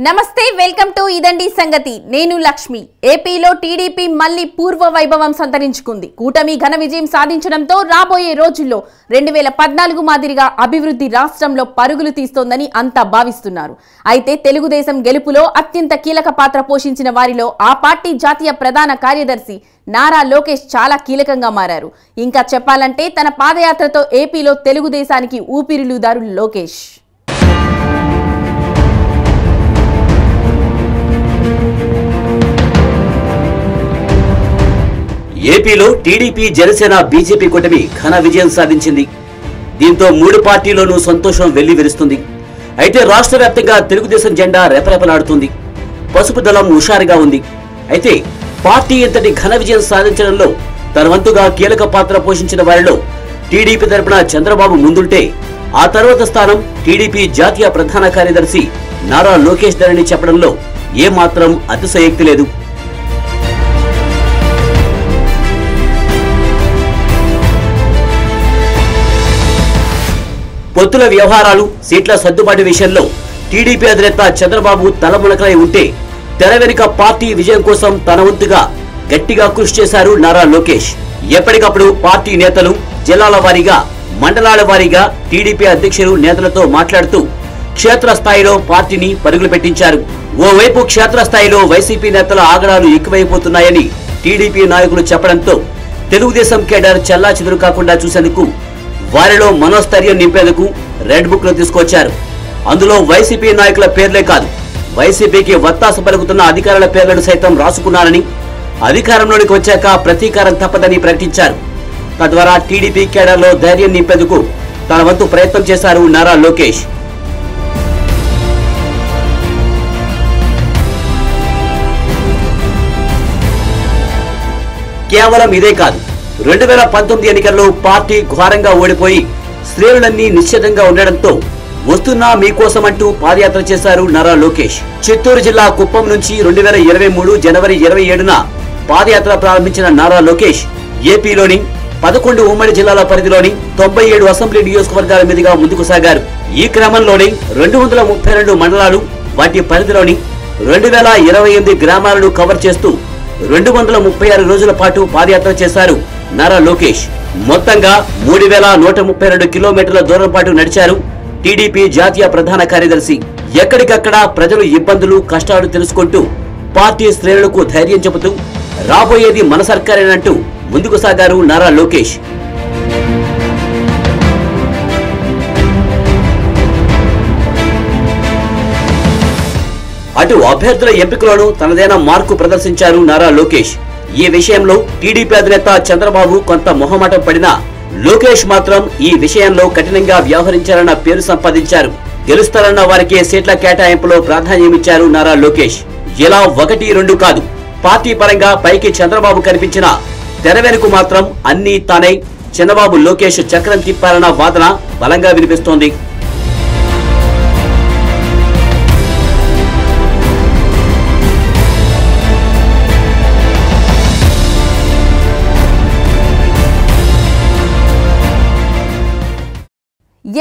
నమస్తే welcome to ఇదండి సంగతి నేను లక్ష్మి ఏపీలో టీడీపీ మళ్ళీ పూర్వ వైభవం సంతరించుకుంది కూటమి ఘన విజయం సాధించడంతో రాబోయే రోజుల్లో 2014 మాదిరిగా అభివృద్ధి రాష్ట్రంలో పరుగులు తీస్తోందని అంతా భావిస్తున్నారు అయితే తెలుగుదేశం గెలుపులో అత్యంత కీలక పాత్ర పోషించిన వారిలో ఆ పార్టీ జాతీయ ప్రధాన కార్యదర్శి నారా లోకేష్ చాలా కీలకంగా మారారు ఇంకా చెప్పాలంటే తన పాదయాత్రతో ఏపీలో తెలుగుదేశానికి ఊపిరిలూదారు లోకేష్ ఏపీలో టీడీపీ జనసేన బీజేపీ కూటమి ఘన విజయం సాధించింది. దీంతో మూడు పార్టీలోనూ సంతోషం వెల్లివిరుస్తుంది. అయితే రాష్ట్ర వ్యాప్తంగా తెలుగుదేశం జెండా రెపరెపలాడుతుంది. పసుపు దళం హుషారుగా ఉంది. అయితే పార్టీ ఇంతటి ఘన విజయం సాధించడంలో తన వంతుగా కీలక పాత్ర పోషించిన వారిలో టీడీపీ తరపున చంద్రబాబు ముందుంటే ఆ తర్వాత స్థానం టీడీపీ జాతీయ ప్రధాన కార్యదర్శి నారా లోకేష్ ధరని చెప్పడంలో ఏమాత్రం అతిశయోక్తి లేదు. పొత్తుల వ్యవహారాలు సీట్ల సర్దుబాటు విషయంలో టీడీపీ అధినేత చంద్రబాబు తలమునకలై ఉంటే తెర వెనుక పార్టీ విజయం కోసం తన వంతుగా గట్టిగా కృషి చేశారు నారా లోకేష్. ఎప్పటికప్పుడు పార్టీ నేతలు జిల్లాల వారీగా మండలాల వారీగా టీడీపీ అధ్యక్షులు నేతలతో మాట్లాడుతూ క్షేత్రస్థాయిలో పార్టీని పరుగులు పెట్టించారు. ఓవైపు క్షేత్రస్థాయిలో వైసీపీ నేతల ఆగడాలు ఎక్కువైపోతున్నాయని టీడీపీ నాయకులు చెప్పడంతో తెలుగుదేశం కేడర్ చెల్లాచెదురు కాకుండా చూసేందుకు వారిలో మనోస్థైర్యం నింపేందుకు రెడ్ బుక్ లో తీసుకొచ్చారు. అందులో వైసీపీ నాయకుల పేర్లే కాదు వైసీపీకి వత్తాస పలుకుతున్న అధికారుల పేర్లను సైతం రాసుకున్నారని అధికారంలోనికి వచ్చాక ప్రతీకారం తప్పదని ప్రకటించారు. తద్వారా టీడీపీ కేడర్లో ధైర్యం నింపేందుకు తన వంతు ప్రయత్నం చేశారు నారా లోకేష్. కేవలం ఇదే కాదు 2019 ఎన్నికల్లో పార్టీ ఘోరంగా ఓడిపోయి శ్రేణులన్నీ నిశ్చితంగా ఉండడంతో వస్తున్నా మీకోసమంటూ పాదయాత్ర చేశారు నారా లోకేష్. చిత్తూరు జిల్లా కుప్పం నుంచి 2023 జనవరి 27న పాదయాత్ర ప్రారంభించిన నారా లోకేష్ ఏపీలోని 11 ఉమ్మడి జిల్లాల పరిధిలోని 97 అసెంబ్లీ నియోజకవర్గాల మీదుగా ముందుకు సాగారు. ఈ క్రమంలోనే 232 మండలాలు వాటి పరిధిలోని 2028 గ్రామాలను కవర్ చేస్తూ 236 రోజుల పాటు పాదయాత్ర చేశారు నారా లోకేష్. మొత్తంగా 3132 కిలోమీటర్ల దూరం పాటు నడిచారు టీడీపీ జాతీయ ప్రధాన కార్యదర్శి. ఎక్కడికక్కడ ప్రజలు ఇబ్బందులు కష్టాలు తెలుసుకుంటూ పార్టీ శ్రేణులకు ధైర్యం చెబుతూ రాబోయేది మన సర్కారేనంటూ ముందుకు సాగారు నారా లోకేష్. అటు అభ్యర్థుల ఎంపికలోనూ తనదైన మార్కు ప్రదర్శించారు నారా లోకేష్. ఈ విషయంలో టీడీపీ అధినేత చంద్రబాబు కొంత మొహమాటం పడినా లోకేష్ మాత్రం ఈ విషయంలో కఠినంగా వ్యవహరించారన్న పేరు సంపాదించారు. గెలుస్తారన్న వారికి సీట్ల కేటాయింపులో ప్రాధాన్యమిచ్చారు నారా లోకేష్. ఇలా 1-2 కాదు పార్టీ పరంగా పైకి చంద్రబాబు కనిపించిన తెర వెనుక మాత్రం అన్నీ తానై చంద్రబాబు లోకేష్ చక్రం తిప్పారన్న వాదన బలంగా వినిపిస్తోంది.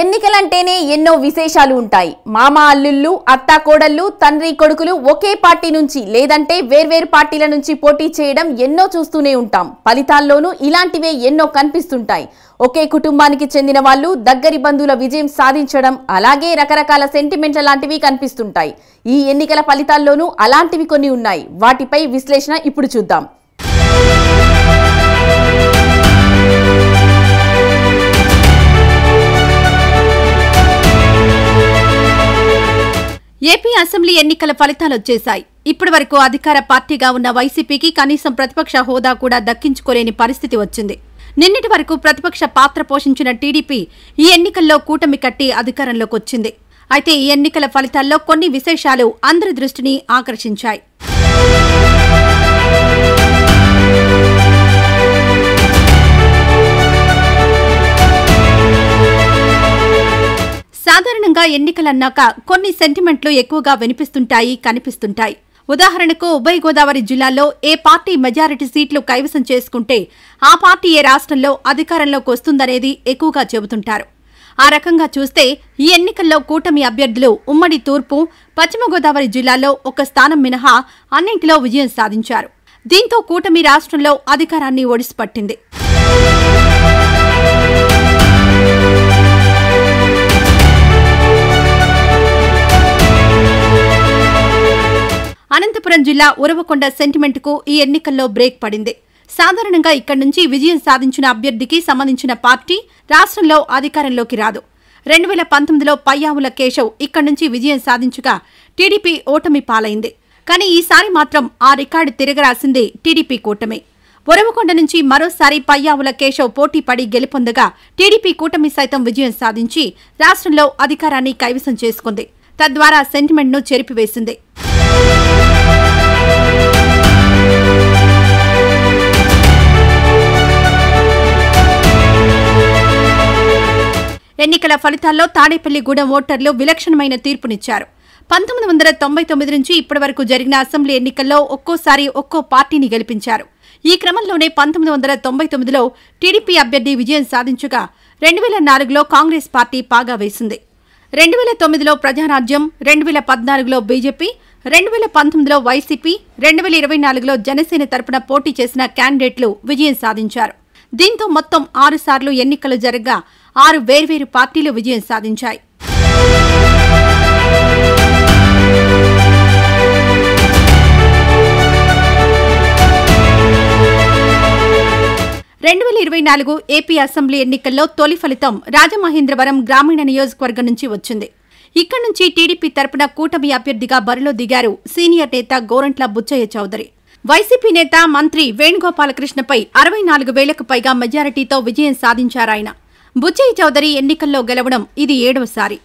ఎన్నికలంటేనే ఎన్నో విశేషాలు ఉంటాయి. మామ అల్లుళ్ళు, అత్తా కోడళ్ళు, తండ్రి కొడుకులు ఒకే పార్టీ నుంచి లేదంటే వేర్వేరు పార్టీల నుంచి పోటీ చేయడం ఎన్నో చూస్తూనే ఉంటాం. ఫలితాల్లోనూ ఇలాంటివే ఎన్నో కనిపిస్తుంటాయి. ఒకే కుటుంబానికి చెందిన వాళ్ళు దగ్గరి బంధువుల విజయం సాధించడం, అలాగే రకరకాల సెంటిమెంట్ల లాంటివి కనిపిస్తుంటాయి. ఈ ఎన్నికల ఫలితాల్లోనూ అలాంటివి కొన్ని ఉన్నాయి. వాటిపై విశ్లేషణ ఇప్పుడు చూద్దాం. ఏపీ అసెంబ్లీ ఎన్నికల ఫలితాలు వచ్చేశాయి. ఇప్పటి వరకు అధికార పార్టీగా ఉన్న వైసీపీకి కనీసం ప్రతిపక్ష హోదా కూడా దక్కించుకోలేని పరిస్థితి వచ్చింది. నిన్నటి వరకు ప్రతిపక్ష పాత్ర పోషించిన టీడీపీ ఈ ఎన్నికల్లో కూటమి కట్టి అధికారంలోకి వచ్చింది. అయితే ఈ ఎన్నికల ఫలితాల్లో కొన్ని విశేషాలు అందరి దృష్టిని ఆకర్షించాయి. సాధారణంగా ఎన్నికలన్నాక కొన్ని సెంటిమెంట్లు ఎక్కువగా వినిపిస్తుంటాయి, కనిపిస్తుంటాయి. ఉదాహరణకు ఉభయ గోదావరి జిల్లాల్లో ఏ పార్టీ మెజారిటీ సీట్లు కైవసం చేసుకుంటే ఆ పార్టీ ఏ రాష్ట్రంలో అధికారంలోకి వస్తుందనేది ఎక్కువగా చెబుతుంటారు. ఆ రకంగా చూస్తే ఈ ఎన్నికల్లో కూటమి అభ్యర్థులు ఉమ్మడి తూర్పు, పశ్చిమ గోదావరి జిల్లాల్లో ఒక స్థానం మినహా అన్నింటిలో విజయం సాధించారు. దీంతో కూటమి రాష్ట్రంలో అధికారాన్ని ఒడిసిపట్టింది. అనంతపురం జిల్లా ఉరవకొండ సెంటిమెంట్ కు ఈ ఎన్నికల్లో బ్రేక్ పడింది. సాధారణంగా ఇక్కడి నుంచి విజయం సాధించిన అభ్యర్థికి సంబంధించిన పార్టీ రాష్ట్రంలో అధికారంలోకి రాదు. 2019లో పయ్యావుల కేశవ్ ఇక్కడి నుంచి విజయం సాధించగా టీడీపీ ఓటమి పాలైంది. కానీ ఈసారి మాత్రం ఆ రికార్డు తిరగరాసింది టీడీపీ కూటమి. ఉరవకొండ నుంచి మరోసారి పయ్యావుల కేశవ్ పోటీ పడి గెలుపొందగా టీడీపీ కూటమి సైతం విజయం సాధించి రాష్ట్రంలో అధికారాన్ని కైవసం చేసుకుంది. తద్వారా సెంటిమెంట్ను చెరిపివేసింది. ఎన్నికల ఫలితాల్లో తాడేపల్లిగూడెం ఓటర్లు విలక్షణమైన తీర్పునిచ్చారు. 1999 నుంచి ఇప్పటి వరకు జరిగిన అసెంబ్లీ ఎన్నికల్లో ఒక్కోసారి ఒక్కో పార్టీని గెలిపించారు. ఈ క్రమంలోనే 1999లో టీడీపీ అభ్యర్థి విజయం సాధించగా 2004లో కాంగ్రెస్ పార్టీ పాగా వేసింది. 2009లో ప్రజారాజ్యం, 2014లో బీజేపీ, 2019లో వైసీపీ, 2024లో జనసేన తరపున పోటీ చేసిన క్యాండిడేట్లు విజయం సాధించారు. దీంతో మొత్తం 6 సార్లు ఎన్నికలు జరగగా 6 వేర్వేరు పార్టీలు విజయం సాధించాయి. ఏపీ అసెంబ్లీ ఎన్నికల్లో తొలి ఫలితం రాజమహేంద్రవరం గ్రామీణ నియోజకవర్గం నుంచి వచ్చింది. ఇక్కడి నుంచి టీడీపీ తరపున కూటమి అభ్యర్థిగా బరిలో దిగారు సీనియర్ నేత గోరంట్ల బుచ్చయ్య చౌదరి. వైసీపీ నేత మంత్రి వేణుగోపాలకృష్ణపై 64,000కు పైగా మెజారిటీతో విజయం సాధించారాయన. బుచ్చయ్య చౌదరి ఎన్నికల్లో గెలవడం ఇది 7వసారి.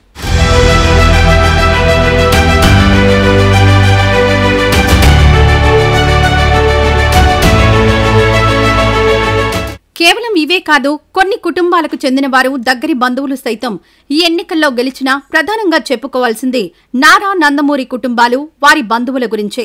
కేవలం ఇవే కాదు, కొన్ని కుటుంబాలకు చెందిన వారు, దగ్గరి బంధువులు సైతం ఈ ఎన్నికల్లో గెలిచినా ప్రధానంగా చెప్పుకోవాల్సింది నారా నందమూరి కుటుంబాలు, వారి బంధువుల గురించే.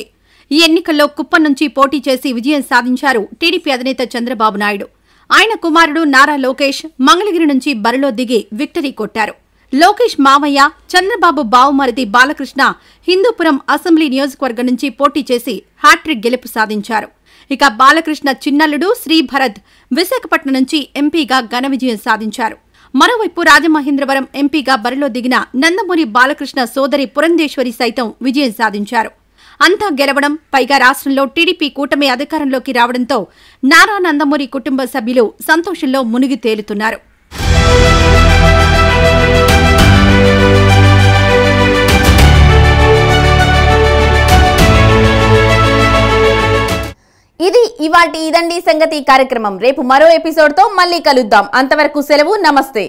ఈ ఎన్నికల్లో కుప్పం నుంచి పోటీ చేసి విజయం సాధించారు టీడీపీ అధినేత చంద్రబాబు నాయుడు. ఆయన కుమారుడు నారా లోకేష్ మంగళగిరి నుంచి బరిలో దిగి విక్టరీ కొట్టారు. లోకేష్ మావయ్య, చంద్రబాబు బావుమరిది బాలకృష్ణ హిందూపురం అసెంబ్లీ నియోజకవర్గం నుంచి పోటీ చేసి హ్యాట్రిక్ గెలుపు సాధించారు. ఇక బాలకృష్ణ చిన్నల్లుడు శ్రీభరత్ విశాఖపట్నం నుంచి ఎంపీగా ఘన విజయం సాధించారు. మరోవైపు రాజమహేంద్రవరం ఎంపీగా బరిలో దిగిన నందమూరి బాలకృష్ణ సోదరి పురంధేశ్వరి సైతం విజయం సాధించారు. అంతా గెలవడం, పైగా రాష్ట్రంలో టీడీపీ కూటమి అధికారంలోకి రావడంతో నారా నందమూరి కుటుంబ సభ్యులు సంతోషంలో మునిగి తేలుతున్నారు. ఇది ఇవాల్టి ఇదండి సంగతి కార్యక్రమం. రేపు మరో ఎపిసోడ్తో మళ్ళీ కలుద్దాం. అంతవరకు సెలవు, నమస్తే.